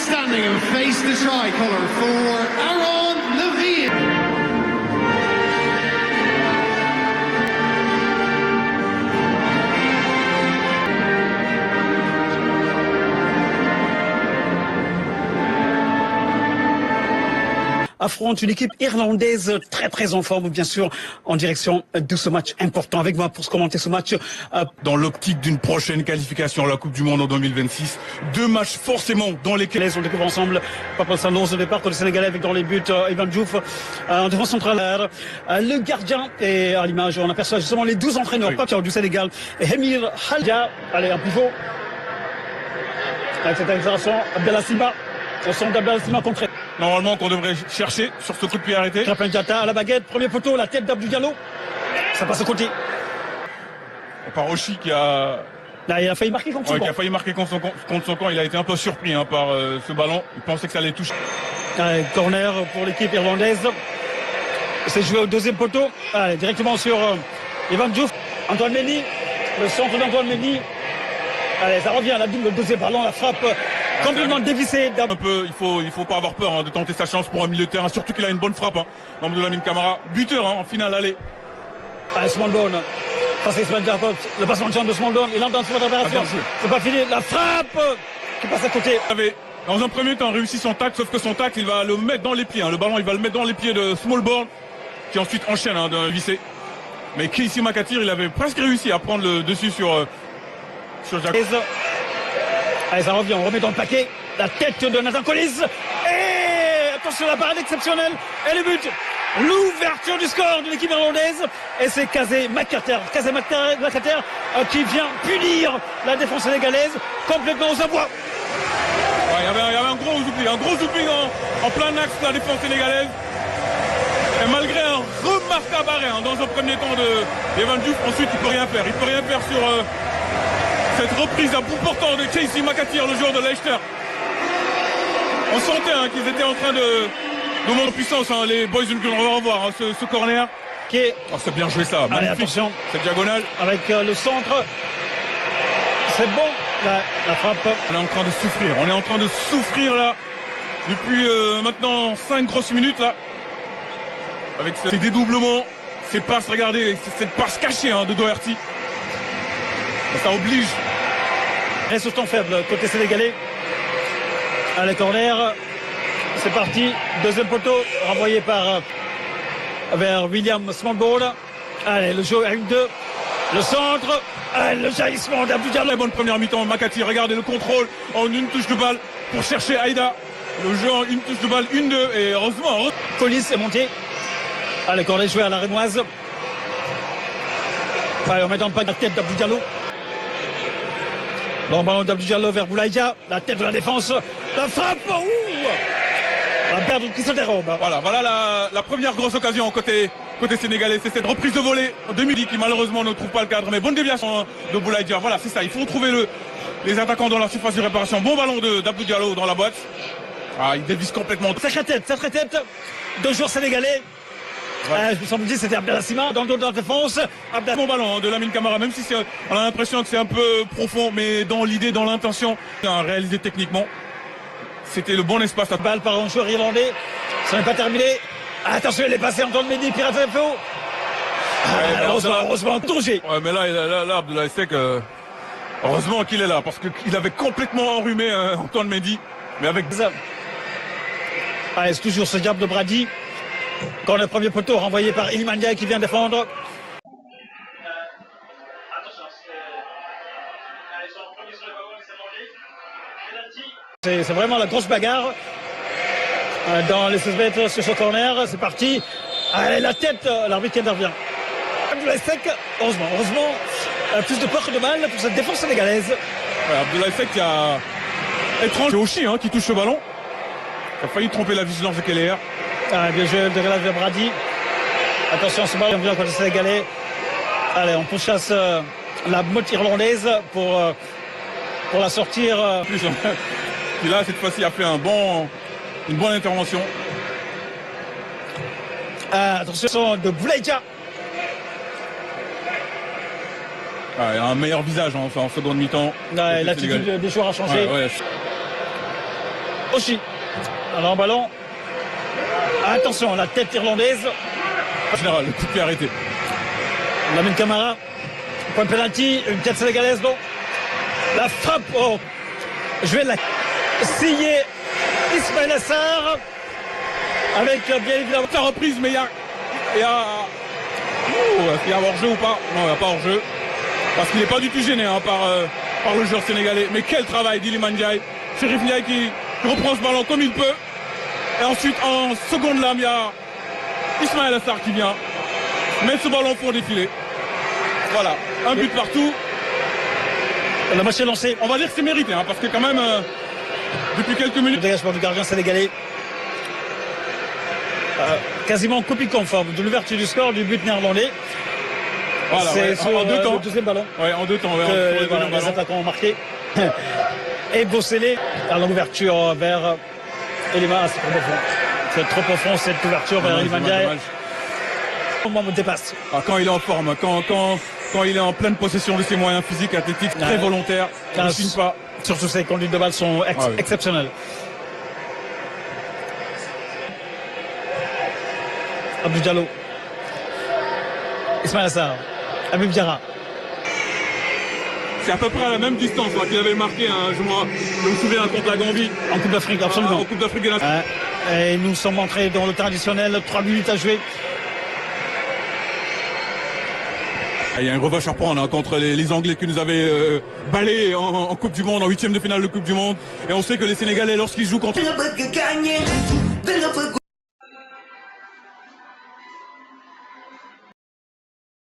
standing and face the tricolour for Aaron Levine. Affronte une équipe irlandaise très en forme, bien sûr, en direction de ce match important. Avec moi pour se commenter ce match. Dans l'optique d'une prochaine qualification à la Coupe du Monde en 2026, deux matchs forcément dans lesquels on découvre ensemble Papa Sandos au départ, le Sénégalais avec dans les buts Ivan Diouf en défense centrale. Le gardien et à l'image, on aperçoit justement les 12 entraîneurs du Sénégal. Et Emir Halja, allez un pivot. Avec cette accélération, Abdallah Silva, au centre d'Abdallah Silva contré. Normalement qu'on devrait chercher sur ce coup de pied arrêté. Krépin Diatta à la baguette, premier poteau, la tête d'Abdou Diallo. Ça passe à côté. Par Oshi qui a... Là, il a failli marquer contre son camp. Qui a failli marquer contre son camp. Il a été un peu surpris par ce ballon. Il pensait que ça allait toucher. Corner pour l'équipe irlandaise. C'est joué au deuxième poteau. Allez, directement sur Ivan Diouf. Antoine Mendy. Le centre d'Antoine Mendy. Allez, ça revient. Le deuxième ballon, la frappe complètement dévissée. Un peu, il faut pas avoir peur de tenter sa chance pour un milieu de terrain. Surtout qu'il a une bonne frappe. Membre de Lamine Camara. Buteur en finale, allez. Allez, Smallbone. Le passement de champ de Smallbone. Il entre dans cette opération. C'est pas fini. La frappe qui passe à côté. Il avait, dans un premier temps, réussi son tacle, sauf que son tacle, il va le mettre dans les pieds. Le ballon, il va le mettre dans les pieds de Smallbone, qui ensuite enchaîne d'un vissé. Mais Casey McAteer, il avait presque réussi à prendre le dessus sur Jacques. Allez, ça revient, on remet dans le paquet. La tête de Nathan Collins. Et attention, la parade exceptionnelle. Et le but. L'ouverture du score de l'équipe irlandaise. Et c'est Casey McAteer qui vient punir la défense sénégalaise complètement aux abois. Ouais, il y avait un gros zouping en plein axe de la défense sénégalaise. Et malgré un remarquable arrêt dans un premier temps d'Evan Diouf, ensuite il peut rien faire. Il peut rien faire sur cette reprise à bout portant de Casey McAteer, le joueur de Leicester. On sentait qu'ils étaient en train de monter en puissance, les boys d'une on va revoir ce corner. C'est bien joué ça. Allez, attention. Cette diagonale. Avec le centre. C'est bon. La frappe. On est en train de souffrir là. Depuis maintenant 5 grosses minutes là. Avec ces dédoublements, ces passes, regardez, cette passe cachée de Doherty. Ça oblige. Reste au temps faible côté sénégalais. Allez, corner. C'est parti. Deuxième poteau renvoyé vers William Smallbone. Allez, le jeu à 1-2. Le centre. Allez, le jaillissement d'Abdou Diallo. La bonne première mi-temps. McAteer, regardez le contrôle en une touche de balle pour chercher Aïda. Le jeu en une touche de balle, 1-2. Et heureusement. Collis est monté. Allez, corner joué à la Rémoise. Allez, on met dans le pack la tête d'Abdou Diallo. Bon ballon d'Abdou Diallo vers Boulaïdia. La tête de la défense. La frappe. La perte qui se dérobe. Voilà la première grosse occasion côté sénégalais. C'est cette reprise de volée de Midi qui malheureusement ne trouve pas le cadre. Mais bonne déviation de Boulaïdia. Voilà, c'est ça. Il faut trouver les attaquants dans la surface de réparation. Bon ballon d'Abdou Diallo dans la boîte. Il dévisse complètement. Sacrée tête de joueurs sénégalais. Je me semble que c'était Abdallah Sima dans le dos de la défense. Bon ballon de Lamine Camara, même si on a l'impression que c'est un peu profond, mais dans l'idée, dans l'intention, réalisé techniquement. C'était le bon espace. La balle par un joueur irlandais. Ça n'est pas terminé. Attention, il est passé Antoine Mendy, pirate FO. Heureusement, danger. Ouais, mais là Abdoulaye Seck, heureusement qu'il est là, parce qu'il avait complètement enrhumé Antoine Mendy. Mais avec ça. Allez, c'est toujours ce diable de Brady. Quand le premier poteau renvoyé par Ilimandia qui vient défendre. C'est vraiment la grosse bagarre dans les 16 mètres sur ce corner. C'est parti. Allez, la tête, l'arbitre qui intervient. Abdoulaye Seck, heureusement, plus de peur que de mal pour cette défense sénégalaise. Ouais, Abdoulaye Seck qui a étrange. C'est Oshi qui touche le ballon. Ça a failli tromper la vigilance de Keller. Bien joué de relâche de Brady. Attention, ce ballon vient contre le Sénégalais. Allez, on pourchasse la motte irlandaise pour la sortir. Puis là, cette fois-ci, il a fait une bonne intervention. Attention de Boulaïdia. Il a un meilleur visage en seconde mi-temps. L'attitude des joueurs a changé. Oshi. Alors en ballon. Attention, la tête irlandaise. En général, le coup de pied arrêté. Lamine Camara. Point de penalty. Une tête sénégalaise. Non. La frappe. Oh. Je vais la scier. Ismaël Assar. Avec bien évidemment La reprise, mais il y a... est-ce qu'il y a hors-jeu ou pas? Non, il n'y a pas hors-jeu. Parce qu'il n'est pas du tout gêné hein, par le joueur sénégalais. Mais quel travail d'Iliman Ndiaye. Chérif Ndiaye qui reprend ce ballon comme il peut. Et ensuite, en seconde lame, il y a Ismaël Assar qui vient mettre ce ballon pour défiler. Voilà, un but partout. le match est lancé. On va dire que c'est mérité, hein, parce que quand même, depuis quelques minutes... Le dégagement du gardien sénégalais. Quasiment copie conforme de l'ouverture du score du but néerlandais. Voilà, c'est ouais, sur en deux temps. le deuxième ballon. Ouais, en deux temps. Ouais, Que, voilà, les attaquants ont marqué. Et Bossélé dans l'ouverture vers Eliman. C'est trop profond. C'est trop profond cette ouverture vers Eliman Ndiaye. Moi me dépasse. Ah, quand il est en forme, quand il est en pleine possession de ses moyens physiques, athlétiques, très volontaires, il ne signe pas. Surtout ses conduites de balle sont exceptionnelles. Abdou Diallo. Ismaël Assar. Habib Diarra. C'est à peu près à la même distance qu'il avait marqué, hein, je me souviens contre la Gambie. En Coupe d'Afrique, absolument. En Coupe d'Afrique. Et nous sommes entrés dans le temps additionnel, 3 minutes à jouer. Il y a un revanche à prendre hein, contre les Anglais qui nous avaient balayés en Coupe du Monde, en 8e de finale de Coupe du Monde. Et on sait que les Sénégalais, lorsqu'ils jouent contre...